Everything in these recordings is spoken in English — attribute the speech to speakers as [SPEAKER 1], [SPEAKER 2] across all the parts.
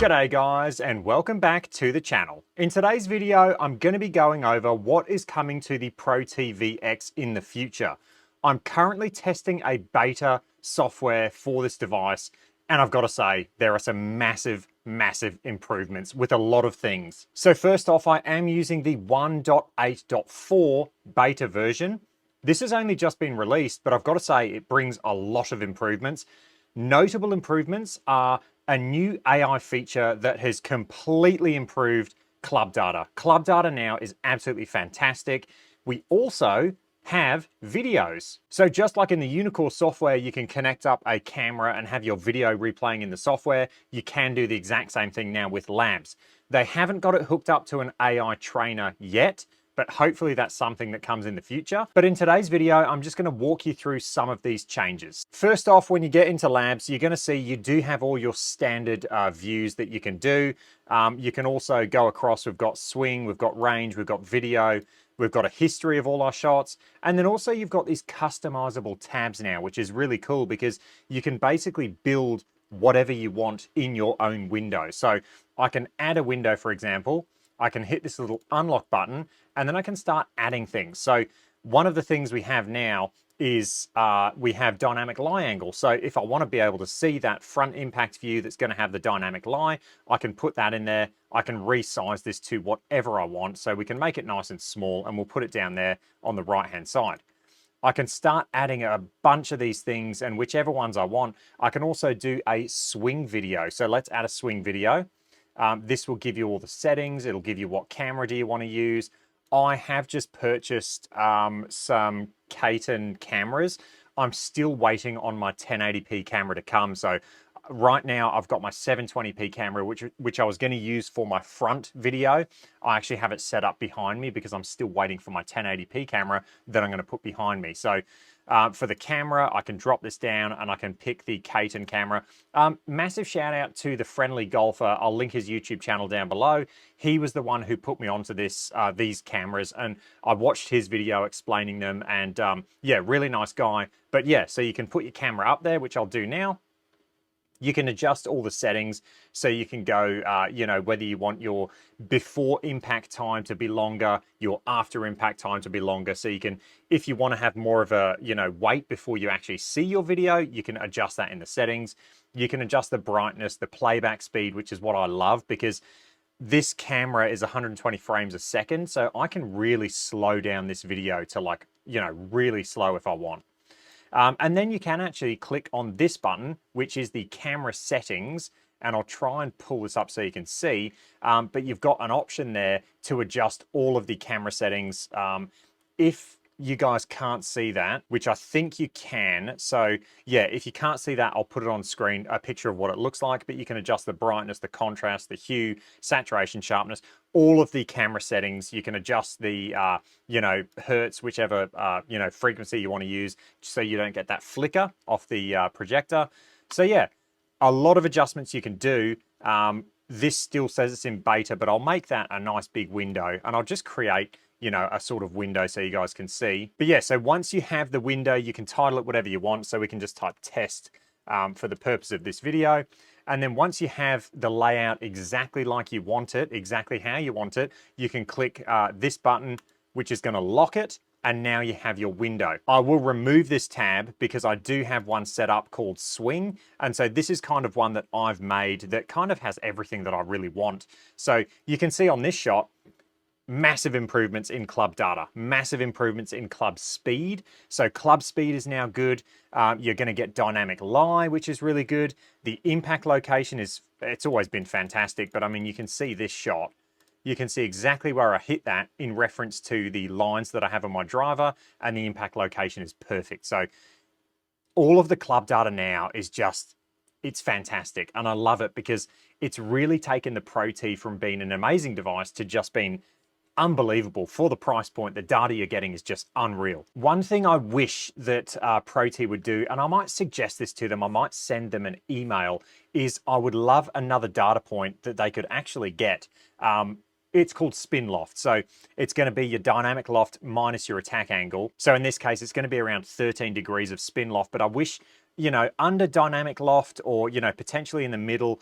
[SPEAKER 1] G'day guys, and welcome back to the channel. In today's video, I'm going to be going over what is coming to the Protee VX in the future. I'm currently testing a beta software for this device, and I've got to say, there are some massive improvements with a lot of things. So first off, I am using the 1.8.4 beta version. This has only just been released, but I've got to say it brings a lot of improvements. Notable improvements are a new AI feature that has completely improved club data. Club data now is absolutely fantastic. We also have videos. So just like in the Unicore software, you can connect up a camera and have your video replaying in the software. You can do the exact same thing now with labs. They haven't got it hooked up to an AI trainer yet, but hopefully that's something that comes in the future. But in today's video, I'm just going to walk you through some of these changes. First off, when you get into labs, you're going to see you do have all your standard views that you can do. You can also go across, we've got swing, we've got range, we've got video, we've got a history of all our shots. And then also you've got these customizable tabs now, which is really cool because you can basically build whatever you want in your own window. So I can add a window, for example. I can hit this little unlock button and then I can start adding things. So one of the things we have now is we have dynamic lie angle. So if I want to be able to see that front impact view that's going to have the dynamic lie, I can put that in there. I can resize this to whatever I want. So we can make it nice and small and we'll put it down there on the right hand side. I can start adding a bunch of these things and whichever ones I want. I can also do a swing video. So let's add a swing video. This will give you all the settings. It'll give you what camera do you want to use. I have just purchased some Kayeton cameras. I'm still waiting on my 1080p camera to come. So right now I've got my 720p camera, which I was going to use for my front video. I actually have it set up behind me because I'm still waiting for my 1080p camera that I'm going to put behind me. So for the camera, I can drop this down and I can pick the Kayeton camera. Massive shout out to the Friendly Golfer. I'll link his YouTube channel down below. He was the one who put me onto these cameras, and I watched his video explaining them, and yeah, really nice guy. But yeah, so you can put your camera up there, which I'll do now. You can adjust all the settings, so you can go, you know, whether you want your before impact time to be longer, your after impact time to be longer. So you can, if you want to have more of a, you know, wait before you actually see your video, you can adjust that in the settings. You can adjust the brightness, the playback speed, which is what I love because this camera is 120 frames a second. So I can really slow down this video to, like, you know, really slow if I want. And then you can actually click on this button, which is the camera settings, and I'll try and pull this up so you can see, but you've got an option there to adjust all of the camera settings. If you guys can't see that, which I think you can, so yeah, if you can't see that, I'll put it on screen, a picture of what it looks like, but you can adjust the brightness, the contrast, the hue, saturation, sharpness, all of the camera settings. You can adjust the, you know, hertz, whichever, you know, frequency you want to use, so you don't get that flicker off the projector. So yeah, a lot of adjustments you can do. This still says it's in beta, but I'll make that a nice big window, and I'll just create, you know, a sort of window so you guys can see. But yeah, so once you have the window, you can title it whatever you want. So we can just type test for the purpose of this video. And then once you have the layout exactly like you want it, exactly how you want it, you can click this button, which is going to lock it. And now you have your window. I will remove this tab because I do have one set up called Swing. And so this is kind of one that I've made that kind of has everything that I really want. So you can see on this shot, massive improvements in club data, massive improvements in club speed. So club speed is now good. You're going to get dynamic lie, which is really good. The impact location it's always been fantastic, but I mean, you can see this shot. You can see exactly where I hit that in reference to the lines that I have on my driver, and the impact location is perfect. So all of the club data now is just, it's fantastic. And I love it because it's really taken the Protee from being an amazing device to just being unbelievable for the price point. The data you're getting is just unreal. One thing I wish that Protee would do, and I might suggest this to them, I might send them an email, is I would love another data point that they could actually get. It's called spin loft. So it's going to be your dynamic loft minus your attack angle. So in this case, it's going to be around 13 degrees of spin loft, but I wish you know, under dynamic loft or, you know, potentially in the middle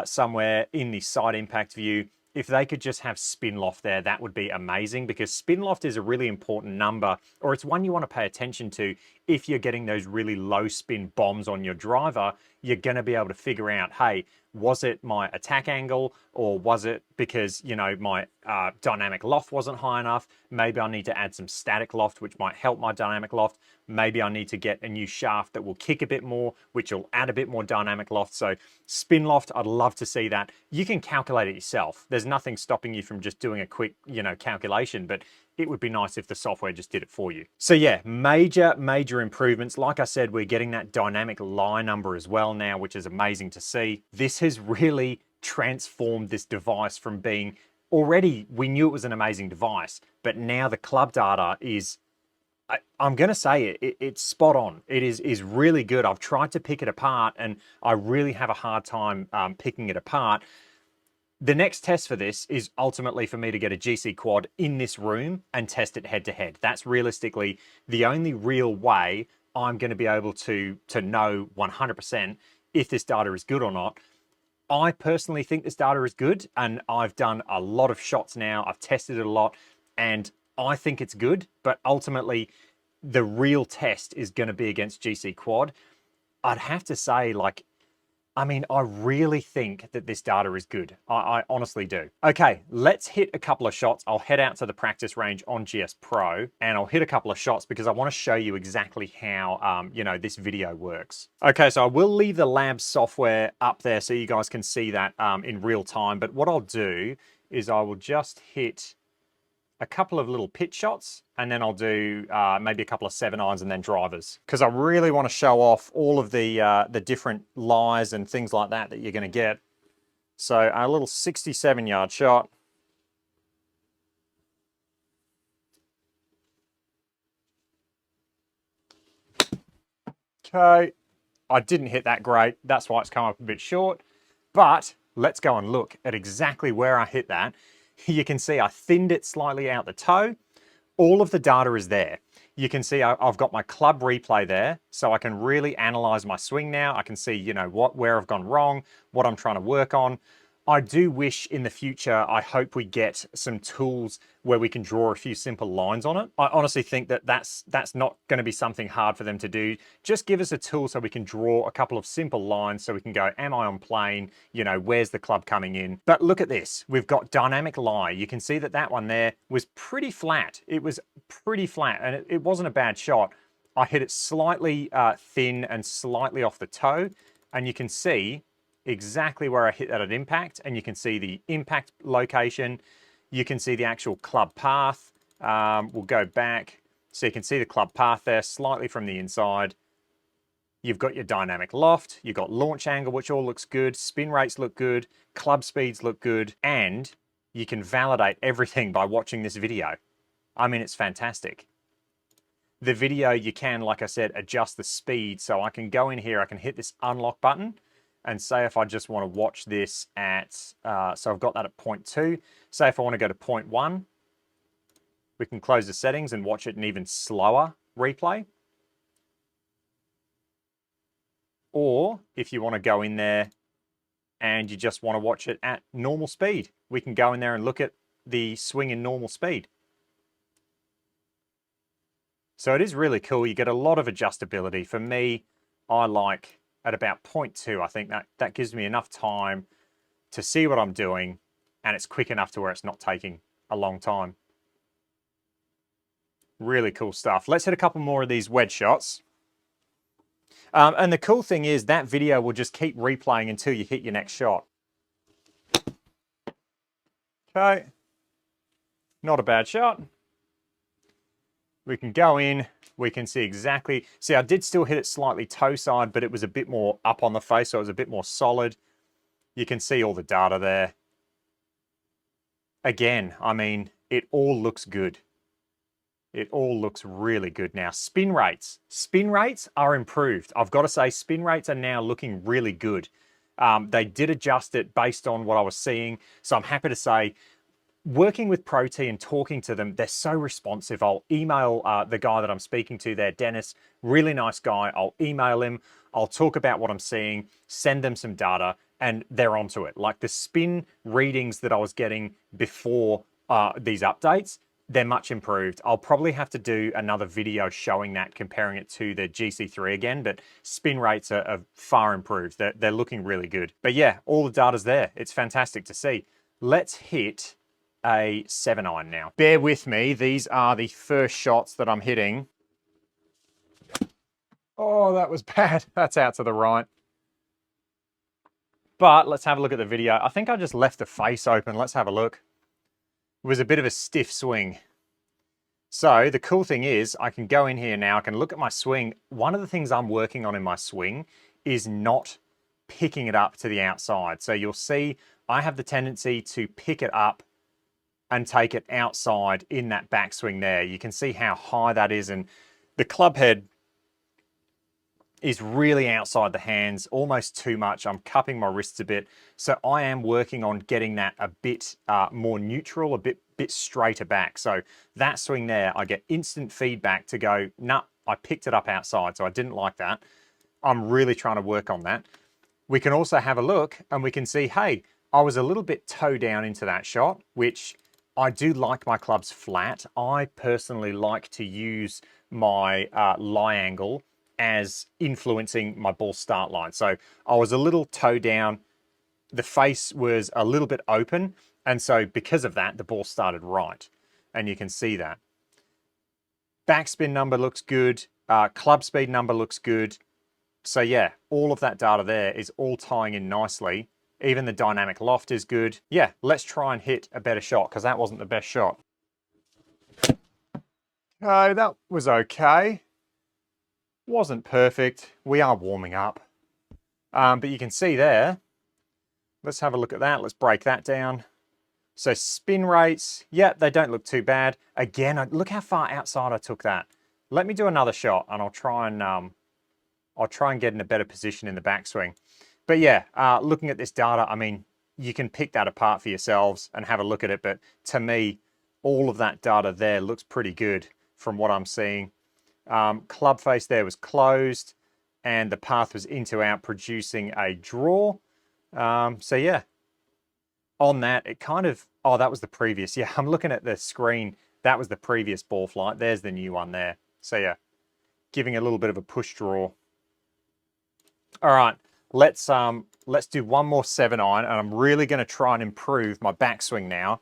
[SPEAKER 1] somewhere in the side impact view, if they could just have spin loft there, that would be amazing, because spin loft is a really important number, or it's one you want to pay attention to. If you're getting those really low spin bombs on your driver, you're going to be able to figure out, hey, was it my attack angle, or was it because, you know, my dynamic loft wasn't high enough? Maybe I need to add some static loft, which might help my dynamic loft. Maybe I need to get a new shaft that will kick a bit more, which will add a bit more dynamic loft. So spin loft, I'd love to see that. You can calculate it yourself. There's nothing stopping you from just doing a quick, you know, calculation, but it would be nice if the software just did it for you. So yeah, major improvements. Like I said, we're getting that dynamic lie number as well now, which is amazing to see. This has really transformed this device from being, already we knew it was an amazing device, but now the club data is, I'm going to say it's spot on. It is really good. I've tried to pick it apart and I really have a hard time picking it apart. The next test for this is ultimately for me to get a GC quad in this room and test it head to head. That's realistically the only real way I'm going to be able to know 100% if this data is good or not. I personally think this data is good, and I've done a lot of shots now. I've tested it a lot and I think it's good, but ultimately the real test is going to be against GC quad. I'd have to say, like, I mean, I really think that this data is good. I honestly do. Okay, let's hit a couple of shots. I'll head out to the practice range on GS Pro and I'll hit a couple of shots because I want to show you exactly how, you know, this video works. Okay, so I will leave the lab software up there so you guys can see that in real time. But what I'll do is I will just hit a couple of little pitch shots, and then I'll do maybe a couple of 7-irons and then drivers, because I really want to show off all of the different lies and things like that you're going to get. So a little 67-yard shot. Okay, I didn't hit that great. That's why it's come up a bit short. But let's go and look at exactly where I hit that. You can see I thinned it slightly out the toe. All of the data is there. You can see I've got my club replay there, so I can really analyze my swing now. I can see, you know, where I've gone wrong, what I'm trying to work on. I do wish in the future, I hope we get some tools where we can draw a few simple lines on it. I honestly think that that's not going to be something hard for them to do. Just give us a tool so we can draw a couple of simple lines so we can go, am I on plane? You know, where's the club coming in? But look at this. We've got dynamic lie. You can see that that one there was pretty flat. It was pretty flat and it wasn't a bad shot. I hit it slightly thin and slightly off the toe, and you can see exactly where I hit that at impact, and you can see the impact location. You can see the actual club path. We'll go back. So you can see the club path there slightly from the inside. You've got your dynamic loft. You've got launch angle, which all looks good. Spin rates look good. Club speeds look good. And you can validate everything by watching this video. I mean, it's fantastic. The video, you can, like I said, adjust the speed. So I can go in here, I can hit this unlock button, and say if I just want to watch this at, so I've got that at 0.2. Say if I want to go to 0.1, we can close the settings and watch it in even slower replay. Or if you want to go in there and you just want to watch it at normal speed, we can go in there and look at the swing in normal speed. So it is really cool. You get a lot of adjustability. For me, I like at about 0.2, I think that gives me enough time to see what I'm doing, and it's quick enough to where it's not taking a long time. Really cool stuff. Let's hit a couple more of these wedge shots. And the cool thing is that video will just keep replaying until you hit your next shot. Okay, not a bad shot. We can go in, we can see exactly, see I did still hit it slightly toe side, but it was a bit more up on the face, so it was a bit more solid. You can see all the data there. Again, I mean, it all looks good. It all looks really good now. Spin rates. Spin rates are improved. I've got to say, spin rates are now looking really good. They did adjust it based on what I was seeing, so I'm happy to say working with Protee and talking to them, they're so responsive. I'll email the guy that I'm speaking to there, Dennis, really nice guy. I'll email him. I'll talk about what I'm seeing, send them some data, and they're onto it. Like the spin readings that I was getting before these updates, they're much improved. I'll probably have to do another video showing that, comparing it to the GC3 again, but spin rates are far improved. They're looking really good. But yeah, all the data's there. It's fantastic to see. Let's hit a 7-iron now. Bear with me. These are the first shots that I'm hitting. Oh, that was bad. That's out to the right. But let's have a look at the video. I think I just left the face open. Let's have a look. It was a bit of a stiff swing. So the cool thing is I can go in here now. I can look at my swing. One of the things I'm working on in my swing is not picking it up to the outside. So you'll see I have the tendency to pick it up and take it outside in that backswing there. You can see how high that is, and the club head is really outside the hands, almost too much. I'm cupping my wrists a bit. So I am working on getting that a bit more neutral, a bit straighter back. So that swing there, I get instant feedback to go, nah, I picked it up outside, so I didn't like that. I'm really trying to work on that. We can also have a look and we can see, hey, I was a little bit toe down into that shot, which I do like my clubs flat. I personally like to use my lie angle as influencing my ball start line. So I was a little toe down, the face was a little bit open, and so because of that, the ball started right, and you can see that. Backspin number looks good, club speed number looks good. So yeah, all of that data there is all tying in nicely. Even the dynamic loft is good. Yeah, let's try and hit a better shot, because that wasn't the best shot. Oh, that was okay. Wasn't perfect. We are warming up. But you can see there, let's have a look at that. Let's break that down. So spin rates, yeah, they don't look too bad. Again, look how far outside I took that. Let me do another shot and I'll try and get in a better position in the backswing. But yeah, looking at this data, I mean, you can pick that apart for yourselves and have a look at it. But to me, all of that data there looks pretty good from what I'm seeing. Club face there was closed and the path was into out, producing a draw. So yeah, on that, it kind of, oh, that was the previous. Yeah, I'm looking at the screen. That was the previous ball flight. There's the new one there. So yeah, giving a little bit of a push draw. All right, let's do one more 7-iron, and I'm really going to try and improve my backswing now.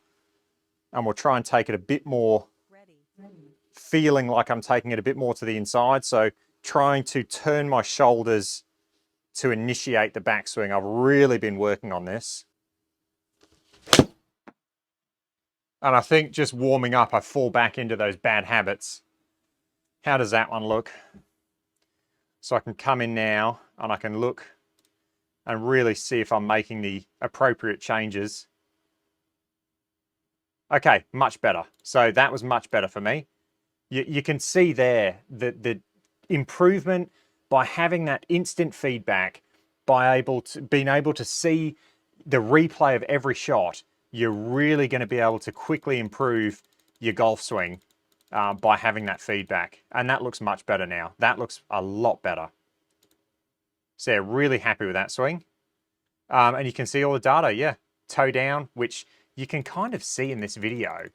[SPEAKER 1] And we'll try and take it a bit more, feeling like I'm taking it a bit more to the inside. So trying to turn my shoulders to initiate the backswing. I've really been working on this. And I think just warming up, I fall back into those bad habits. How does that one look? So I can come in now and I can look and really see if I'm making the appropriate changes. Okay, much better. So that was much better for me. You can see there the improvement by having that instant feedback, by being able to see the replay of every shot. You're really going to be able to quickly improve your golf swing by having that feedback. And that looks much better now. That looks a lot better. So yeah, really happy with that swing. And you can see all the data, yeah. Toe down, which you can kind of see in this video.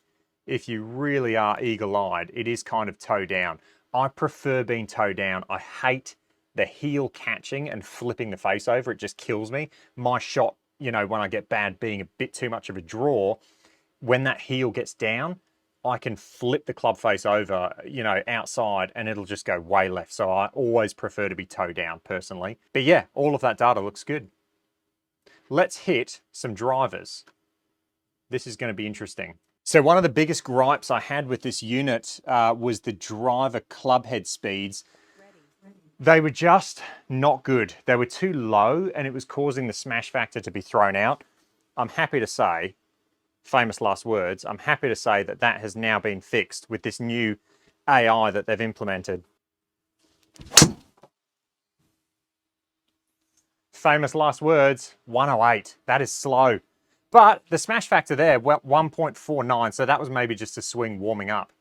[SPEAKER 1] If you really are eagle-eyed, it is kind of toe down. I prefer being toe down. I hate the heel catching and flipping the face over. It just kills me. My shot, you know, when I get bad being a bit too much of a draw, when that heel gets down, I can flip the club face over, you know, outside, and it'll just go way left. So I always prefer to be toe down personally. But yeah, all of that data looks good. Let's hit some drivers. This is going to be interesting. So one of the biggest gripes I had with this unit was the driver club head speeds. They were just not good. They were too low and it was causing the smash factor to be thrown out. I'm happy to say, famous last words, I'm happy to say that that has now been fixed with this new AI that they've implemented. Famous last words, 108. That is slow. But the smash factor there, well, 1.49, so that was maybe just a swing warming up.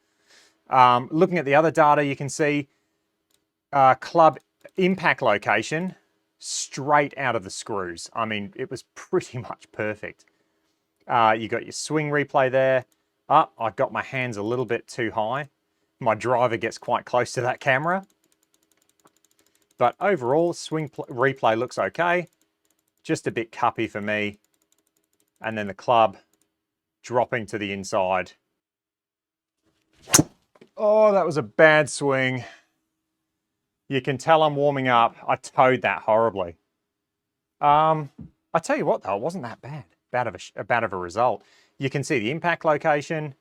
[SPEAKER 1] Looking at the other data, you can see club impact location straight out of the screws. I mean, it was pretty much perfect. You got your swing replay there. I got my hands a little bit too high. My driver gets quite close to that camera. But overall, swing replay looks okay. Just a bit cuppy for me. And then the club dropping to the inside. Oh, that was a bad swing. You can tell I'm warming up. I towed that horribly. I tell you what though, it wasn't that bad. Bad of a result. You can see the impact location,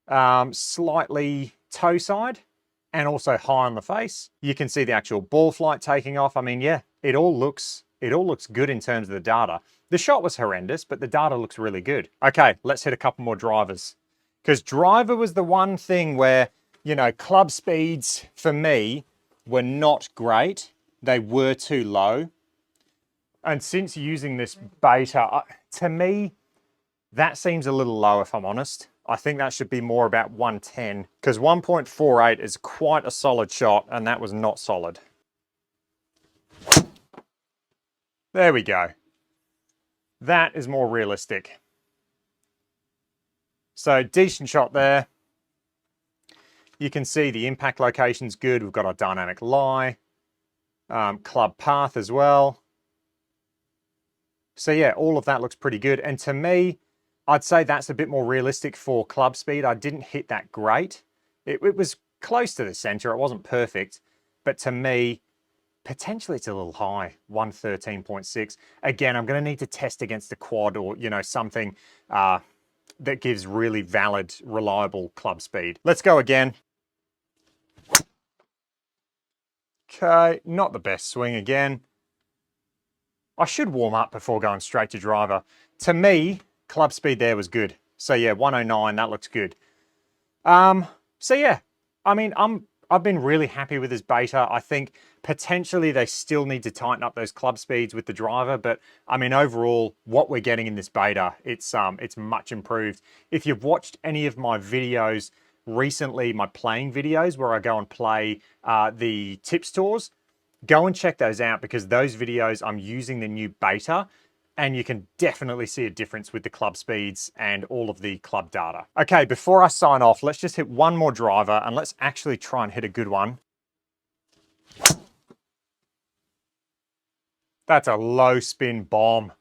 [SPEAKER 1] slightly toe side, and also high on the face. You can see the actual ball flight taking off. I mean, yeah, it all looks good in terms of the data. The shot was horrendous, but the data looks really good. Okay, let's hit a couple more drivers. Because driver was the one thing where, you know, club speeds for me were not great. They were too low. And since using this beta, to me, that seems a little low if I'm honest. I think that should be more about 110 because 1.48 is quite a solid shot and that was not solid. There we go. That is more realistic. So decent shot there. You can see the impact location's good. We've got our dynamic lie, club path as well. So yeah, all of that looks pretty good. And to me, I'd say that's a bit more realistic for club speed. I didn't hit that great. It was close to the center. It wasn't perfect. But to me, potentially it's a little high, 113.6. Again, I'm going to need to test against a quad or, you know, something that gives really valid, reliable club speed. Let's go again. Okay, not the best swing again. I should warm up before going straight to driver. To me, club speed there was good. So yeah, 109, that looks good. So yeah, I mean, I've been really happy with this beta. I think potentially they still need to tighten up those club speeds with the driver, but I mean, overall, what we're getting in this beta, it's much improved. If you've watched any of my videos recently, my playing videos where I go and play the tips tours, go and check those out because those videos I'm using the new beta and you can definitely see a difference with the club speeds and all of the club data. Okay, before I sign off, let's just hit one more driver and let's actually try and hit a good one. That's a low spin bomb.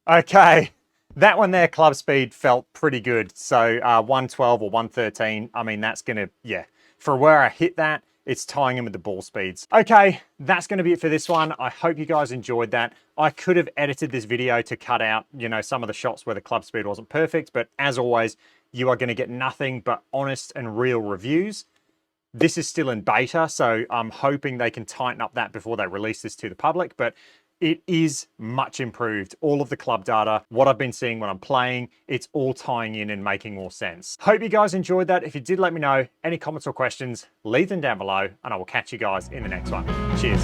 [SPEAKER 1] Okay, that one there, club speed felt pretty good. So 112 or 113, I mean, that's gonna, yeah, for where I hit that, it's tying in with the ball speeds. Okay, that's gonna be it for this one. I hope you guys enjoyed that. I could have edited this video to cut out, you know, some of the shots where the club speed wasn't perfect, but as always, you are gonna get nothing but honest and real reviews. This is still in beta, so I'm hoping they can tighten up that before they release this to the public, but it is much improved. All of the club data, what I've been seeing when I'm playing, it's all tying in and making more sense. Hope you guys enjoyed that. If you did, let me know. Any comments or questions, leave them down below, and I will catch you guys in the next one. Cheers.